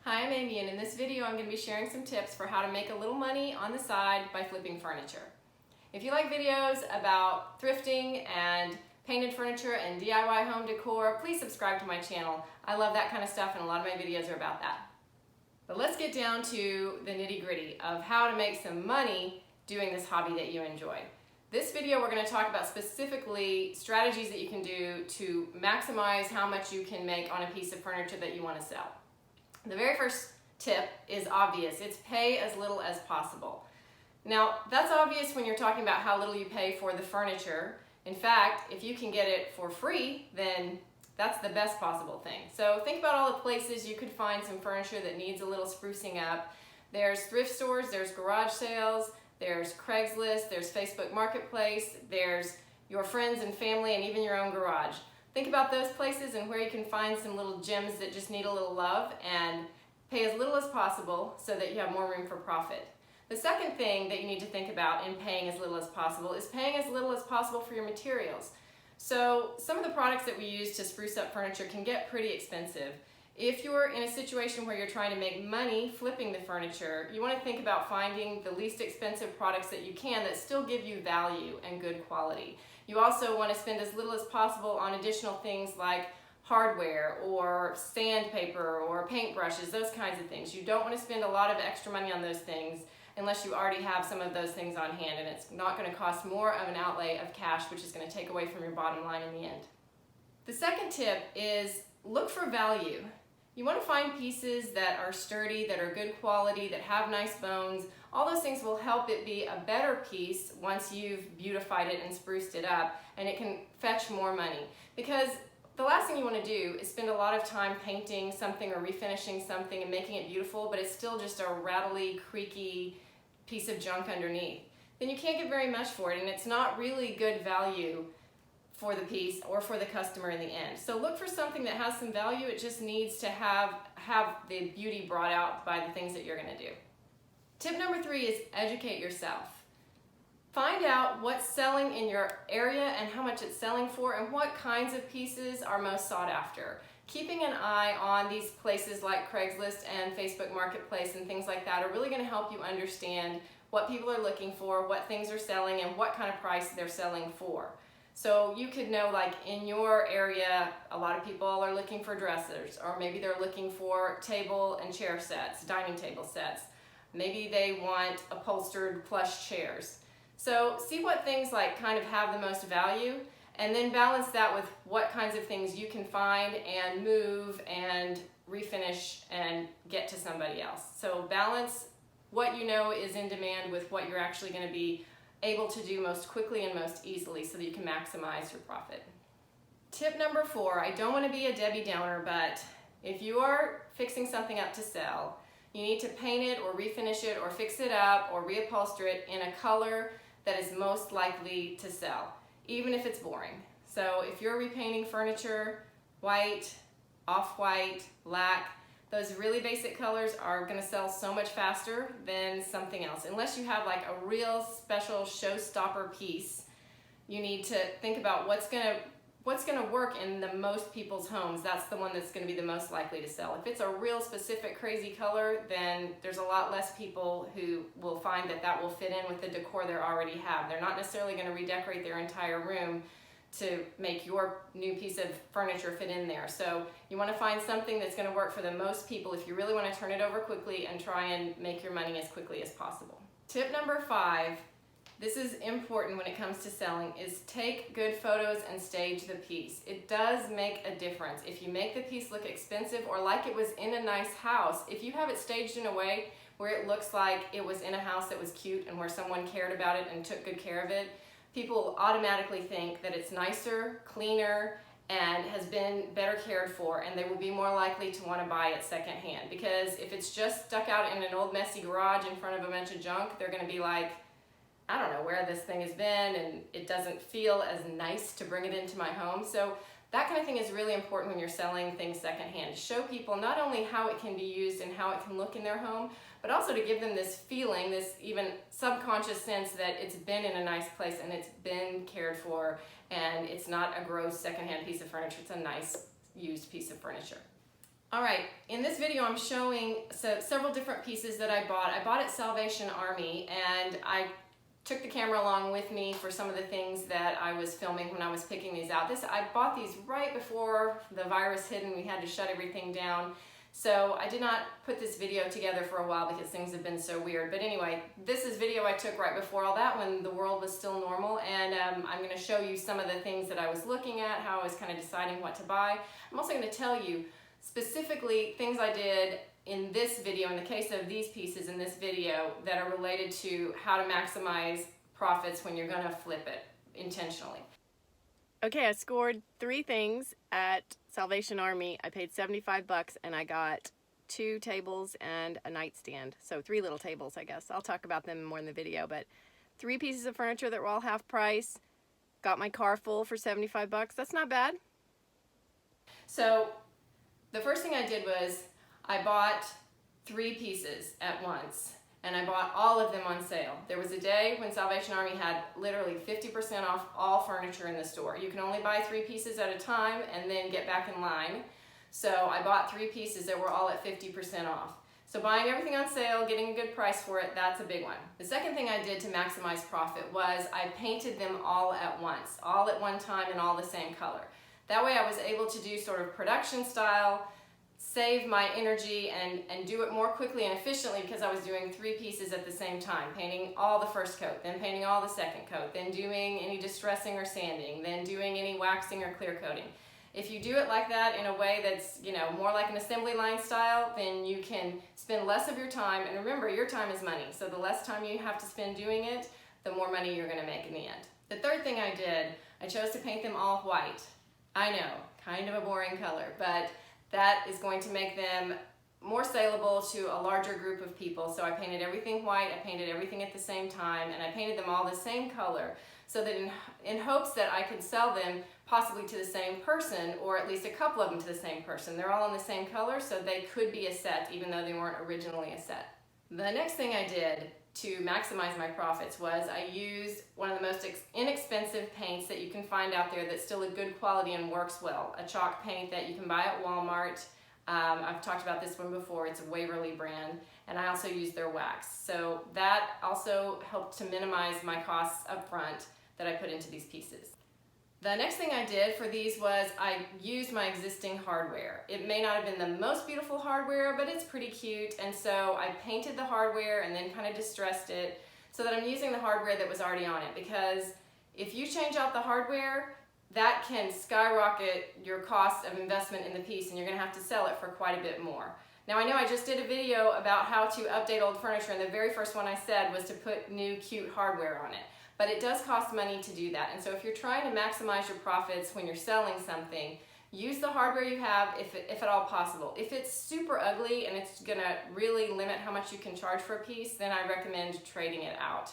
Hi, I'm Amy, and in this video I'm going to be sharing some tips for how to make a little money on the side by flipping furniture. If you like videos about thrifting and painted furniture and DIY home decor, please subscribe to my channel. I love that kind of stuff and a lot of my videos are about that. But let's get down to the nitty-gritty of how to make some money doing this hobby that you enjoy. This video we're going to talk about specifically strategies that you can do to maximize how much you can make on a piece of furniture that you want to sell. The very first tip is obvious. It's pay as little as possible. Now, that's obvious when you're talking about how little you pay for the furniture. In fact, if you can get it for free, then that's the best possible thing. So think about all the places you could find some furniture that needs a little sprucing up. There's thrift stores, there's garage sales, there's Craigslist, there's Facebook Marketplace, there's your friends and family, and even your own garage. Think about those places and where you can find some little gems that just need a little love and pay as little as possible so that you have more room for profit. The second thing that you need to think about in paying as little as possible is paying as little as possible for your materials. So some of the products that we use to spruce up furniture can get pretty expensive. If you're in a situation where you're trying to make money flipping the furniture, you want to think about finding the least expensive products that you can that still give you value and good quality. You also want to spend as little as possible on additional things like hardware or sandpaper or paintbrushes, those kinds of things. You don't want to spend a lot of extra money on those things unless you already have some of those things on hand, and it's not going to cost more of an outlay of cash, which is going to take away from your bottom line in the end. The second tip is look for value. You want to find pieces that are sturdy, that are good quality, that have nice bones. All those things will help it be a better piece once you've beautified it and spruced it up, and it can fetch more money. Because the last thing you want to do is spend a lot of time painting something or refinishing something and making it beautiful, but it's still just a rattly, creaky piece of junk underneath. Then you can't get very much for it, and it's not really good value for the piece or for the customer in the end. So look for something that has some value. It just needs to have the beauty brought out by the things that you're going to do. Tip number 3 is educate yourself. Find out what's selling in your area and how much it's selling for and what kinds of pieces are most sought after. Keeping an eye on these places like Craigslist and Facebook Marketplace and things like that are really going to help you understand what people are looking for, what things are selling, and what kind of price they're selling for. So you could know, like in your area, a lot of people are looking for dressers, or maybe they're looking for table and chair sets, dining table sets. Maybe they want upholstered plush chairs. So see what things like kind of have the most value, and then balance that with what kinds of things you can find and move and refinish and get to somebody else. So balance what you know is in demand with what you're actually going to be able to do most quickly and most easily so that you can maximize your profit. Tip number 4, I don't want to be a Debbie Downer, but if you are fixing something up to sell, you need to paint it or refinish it or fix it up or reupholster it in a color that is most likely to sell, even if it's boring. So if you're repainting furniture, white, off-white, black, those really basic colors are going to sell so much faster than something else. Unless you have like a real special showstopper piece, you need to think about what's going to work in the most people's homes. That's the one that's going to be the most likely to sell. If it's a real specific crazy color, then there's a lot less people who will find that will fit in with the decor they already have. They're not necessarily going to redecorate their entire room to make your new piece of furniture fit in there. So you want to find something that's going to work for the most people if you really want to turn it over quickly and try and make your money as quickly as possible. Tip number 5, this is important when it comes to selling, is take good photos and stage the piece. It does make a difference. If you make the piece look expensive or like it was in a nice house, if you have it staged in a way where it looks like it was in a house that was cute and where someone cared about it and took good care of it, people will automatically think that it's nicer, cleaner, and has been better cared for, and they will be more likely to want to buy it secondhand. Because if it's just stuck out in an old messy garage in front of a bunch of junk, they're going to be like, I don't know where this thing has been, and it doesn't feel as nice to bring it into my home. So that kind of thing is really important when you're selling things secondhand. To show people not only how it can be used and how it can look in their home, but also to give them this feeling, this even subconscious sense that it's been in a nice place and it's been cared for, and it's not a gross secondhand piece of furniture, it's a nice used piece of furniture. Alright, in this video I'm showing several different pieces that I bought. I bought at Salvation Army, and I took the camera along with me for some of the things that I was filming when I was picking these out. I bought these right before the virus hit and we had to shut everything down. So I did not put this video together for a while because things have been so weird. But anyway, this is video I took right before all that when the world was still normal, and I'm going to show you some of the things that I was looking at, how I was kind of deciding what to buy. I'm also going to tell you specifically things I did in this video, in the case of these pieces in this video, that are related to how to maximize profits when you're going to flip it intentionally. Okay, I scored 3 things at Salvation Army. I paid 75 bucks and I got 2 tables and a nightstand. So 3 little tables, I guess. I'll talk about them more in the video, but 3 pieces of furniture that were all half price. Got my car full for 75 bucks. That's not bad. So the first thing I did was I bought 3 pieces at once, and I bought all of them on sale. There was a day when Salvation Army had literally 50% off all furniture in the store. You can only buy 3 pieces at a time and then get back in line. So I bought 3 pieces that were all at 50% off. So buying everything on sale, getting a good price for it, that's a big one. The second thing I did to maximize profit was I painted them all at once, all at one time in all the same color. That way I was able to do sort of production style, save my energy and do it more quickly and efficiently because I was doing 3 pieces at the same time, painting all the first coat, then painting all the second coat, then doing any distressing or sanding, then doing any waxing or clear coating. If you do it like that in a way that's, more like an assembly line style, then you can spend less of your time, and remember, your time is money, so the less time you have to spend doing it, the more money you're going to make in the end. The third thing I did, I chose to paint them all white. I know, kind of a boring color, but that is going to make them more saleable to a larger group of people. So I painted everything white, I painted everything at the same time, and I painted them all the same color so that in hopes that I could sell them possibly to the same person, or at least a couple of them to the same person. They're all in the same color, so they could be a set even though they weren't originally a set. The next thing I did to maximize my profits was I used one of the most inexpensive paints that you can find out there that's still a good quality and works well. A chalk paint that you can buy at Walmart. I've talked about this one before. It's a Waverly brand, and I also used their wax. So that also helped to minimize my costs up front that I put into these pieces. The next thing I did for these was I used my existing hardware. It may not have been the most beautiful hardware, but it's pretty cute, and so I painted the hardware and then kind of distressed it so that I'm using the hardware that was already on it, because if you change out the hardware, that can skyrocket your cost of investment in the piece, and you're going to have to sell it for quite a bit more. Now, I know I just did a video about how to update old furniture, and the very first one I said was to put new cute hardware on it. But it does cost money to do that. And so if you're trying to maximize your profits when you're selling something, use the hardware you have if at all possible. If it's super ugly and it's gonna really limit how much you can charge for a piece, then I recommend trading it out.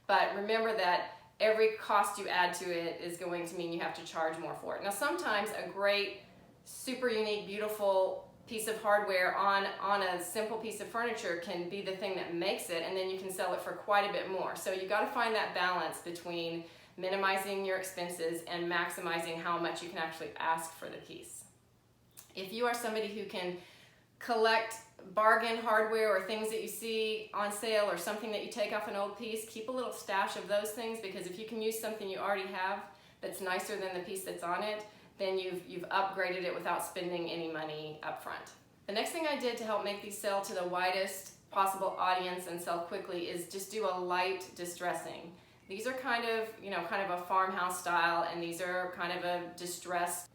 But remember that every cost you add to it is going to mean you have to charge more for it. Now, sometimes a great, super unique, beautiful piece of hardware on a simple piece of furniture can be the thing that makes it, and then you can sell it for quite a bit more. So you got to find that balance between minimizing your expenses and maximizing how much you can actually ask for the piece. If you are somebody who can collect bargain hardware or things that you see on sale or something that you take off an old piece, keep a little stash of those things, because if you can use something you already have that's nicer than the piece that's on it, then you've upgraded it without spending any money up front. The next thing I did to help make these sell to the widest possible audience and sell quickly is just do a light distressing. These are kind of a farmhouse style, and these are kind of a distressed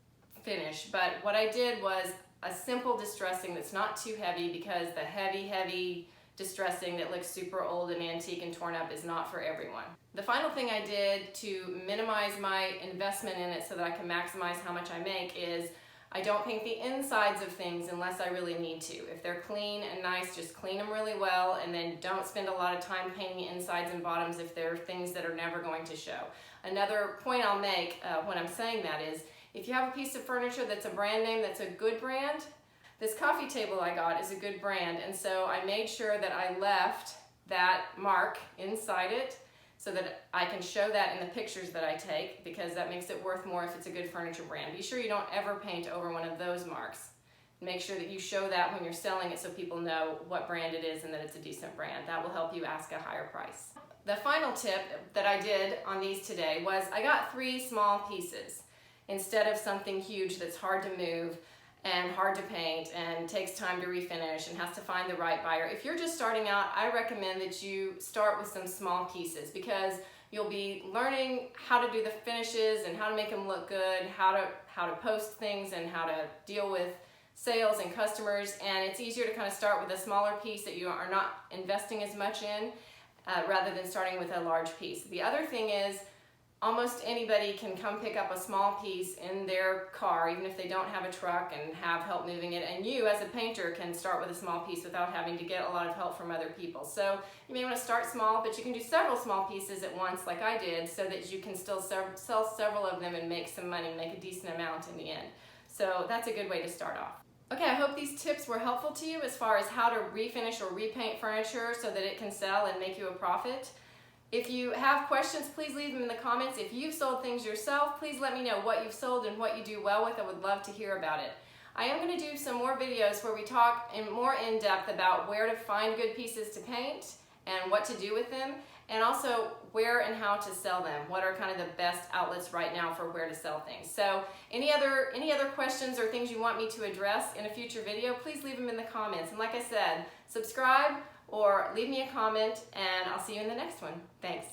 finish. But what I did was a simple distressing that's not too heavy, because the heavy distressing that looks super old and antique and torn up is not for everyone. The final thing I did to minimize my investment in it so that I can maximize how much I make is I don't paint the insides of things unless I really need to. If they're clean and nice, just clean them really well, and then don't spend a lot of time painting the insides and bottoms if they're things that are never going to show. Another point I'll make when I'm saying that is, if you have a piece of furniture that's a brand name, that's a good brand, this coffee table I got is a good brand, and so I made sure that I left that mark inside it so that I can show that in the pictures that I take, because that makes it worth more if it's a good furniture brand. Be sure you don't ever paint over one of those marks. Make sure that you show that when you're selling it so people know what brand it is and that it's a decent brand. That will help you ask a higher price. The final tip that I did on these today was I got 3 small pieces instead of something huge that's hard to move and hard to paint and takes time to refinish and has to find the right buyer. If you're just starting out, I recommend that you start with some small pieces because you'll be learning how to do the finishes and how to make them look good, how to post things and how to deal with sales and customers, and it's easier to kind of start with a smaller piece that you are not investing as much in rather than starting with a large piece. The other thing is almost anybody can come pick up a small piece in their car, even if they don't have a truck and have help moving it, and you as a painter can start with a small piece without having to get a lot of help from other people. So you may want to start small, but you can do several small pieces at once like I did so that you can still sell several of them and make some money, make a decent amount in the end. So that's a good way to start off. Okay, I hope these tips were helpful to you as far as how to refinish or repaint furniture so that it can sell and make you a profit. If you have questions, please leave them in the comments. If you've sold things yourself, please let me know what you've sold and what you do well with. I would love to hear about it. I am going to do some more videos where we talk more in depth about where to find good pieces to paint and what to do with them, and also where and how to sell them. What are kind of the best outlets right now for where to sell things. So any other questions or things you want me to address in a future video, please leave them in the comments. And like I said, subscribe or leave me a comment, and I'll see you in the next one. Thanks.